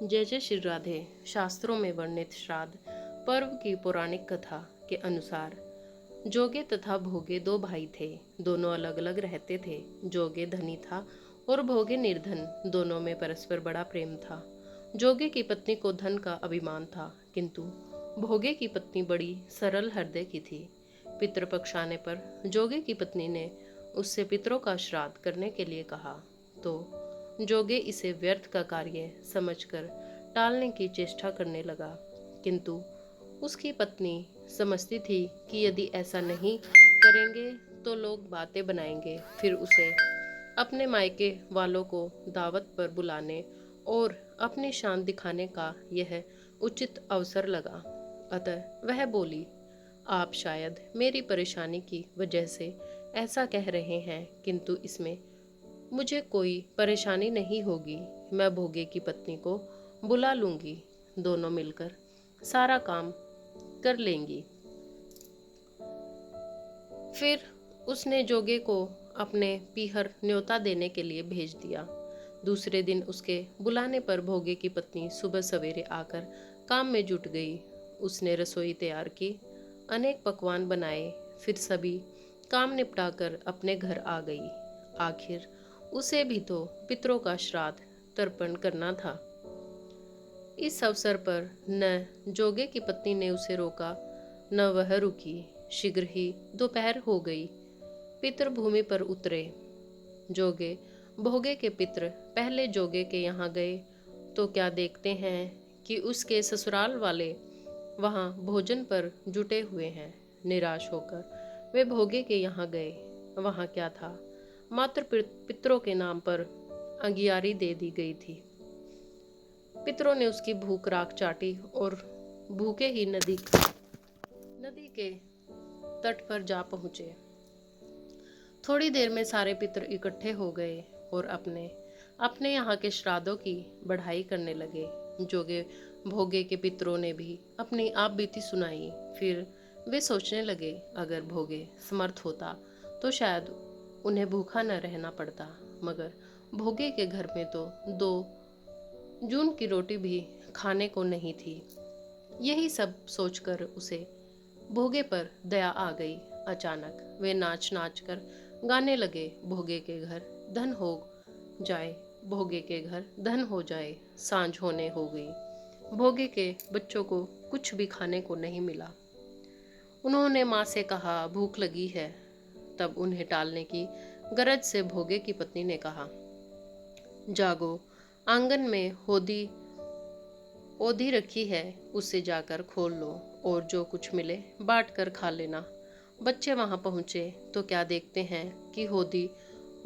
जय जय श्री राधे। शास्त्रों में वर्णित श्राद्ध पर्व की पौराणिक कथा के अनुसार जोगे तथा भोगे दो भाई थे। दोनों अलग अलग रहते थे। जोगे धनी था और भोगे निर्धन। दोनों में परस्पर बड़ा प्रेम था। जोगे की पत्नी को धन का अभिमान था, किंतु भोगे की पत्नी बड़ी सरल हृदय की थी। पितृपक्ष आने पर जोगे की पत्नी ने उससे पितरों का श्राद्ध करने के लिए कहा, तो जोगे इसे व्यर्थ का कार्य समझकर टालने की चेष्टा करने लगा, किंतु उसकी पत्नी समझती थी कि यदि ऐसा नहीं करेंगे तो लोग बातें बनाएंगे। फिर उसे अपने मायके वालों को दावत पर बुलाने और अपनी शान दिखाने का यह उचित अवसर लगा। अतः वह बोली, आप शायद मेरी परेशानी की वजह से ऐसा कह रहे हैं, किंतु इसमें मुझे कोई परेशानी नहीं होगी। मैं भोगे की पत्नी को बुला लूंगी, दोनों मिलकर सारा काम कर लेंगी। फिर उसने जोगे को अपने पीहर न्योता देने के लिए भेज दिया। दूसरे दिन उसके बुलाने पर भोगे की पत्नी सुबह सवेरे आकर काम में जुट गई। उसने रसोई तैयार की, अनेक पकवान बनाए, फिर सभी काम निपटाकर अपने घर आ गई। आखिर उसे भी तो पितरों का श्राद्ध तर्पण करना था। इस अवसर पर न जोगे की पत्नी ने उसे रोका, न वह रुकी। शीघ्र ही दोपहर हो गई। पितर भूमि पर उतरे। जोगे भोगे के पितर पहले जोगे के यहाँ गए तो क्या देखते हैं कि उसके ससुराल वाले वहाँ भोजन पर जुटे हुए हैं। निराश होकर वे भोगे के यहाँ गए। वहाँ क्या था, मात्र पितरों के नाम पर अंगियारी दे दी गई थी। पितरों ने उसकी भूख राख चाटी और भूखे ही नदी के तट पर जा पहुंचे। थोड़ी देर में सारे पितर इकट्ठे हो गए और अपने अपने यहाँ के श्राद्धों की बढ़ाई करने लगे। जोगे भोगे के पितरों ने भी अपनी आप बीती सुनाई। फिर वे सोचने लगे, अगर भोगे समर्थ होता तो शायद उन्हें भूखा न रहना पड़ता, मगर भोगे के घर में तो 2 जून की रोटी भी खाने को नहीं थी। यही सब सोचकर उसे भोगे पर दया आ गई। अचानक वे नाच नाच कर गाने लगे, भोगे के घर धन हो जाए, भोगे के घर धन हो जाए। सांझ होने हो गई। भोगे के बच्चों को कुछ भी खाने को नहीं मिला। उन्होंने माँ से कहा, भूख लगी है। तब उन्हें टालने की गरज से भोगे की पत्नी ने कहा, जागो, आंगन में ओधी रखी है, उससे जाकर खोल लो और जो कुछ मिले बांट कर खा लेना। बच्चे वहां पहुंचे तो क्या देखते हैं कि होदी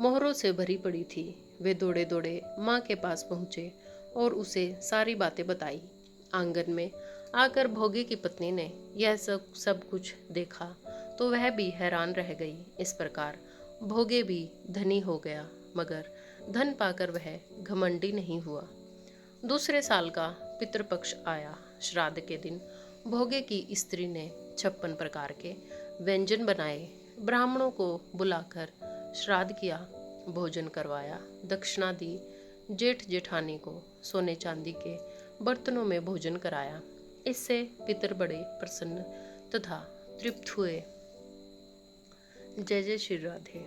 मोहरों से भरी पड़ी थी। वे दौड़े दौड़े माँ के पास पहुंचे और उसे सारी बातें बताई। आंगन में आकर भोगे की पत्नी ने यह सब कुछ देखा तो वह भी हैरान रह गई। इस प्रकार भोगे भी धनी हो गया, मगर धन पाकर वह घमंडी नहीं हुआ। दूसरे साल का पितृपक्ष आया। श्राद्ध के दिन भोगे की स्त्री ने 56 प्रकार के व्यंजन बनाए। ब्राह्मणों को बुलाकर श्राद्ध किया, भोजन करवाया, दक्षिणा दी। जेठ जेठानी को सोने चांदी के बर्तनों में भोजन कराया। इससे पितर बड़े प्रसन्न तथा तृप्त हुए। जय जय श्री राधे।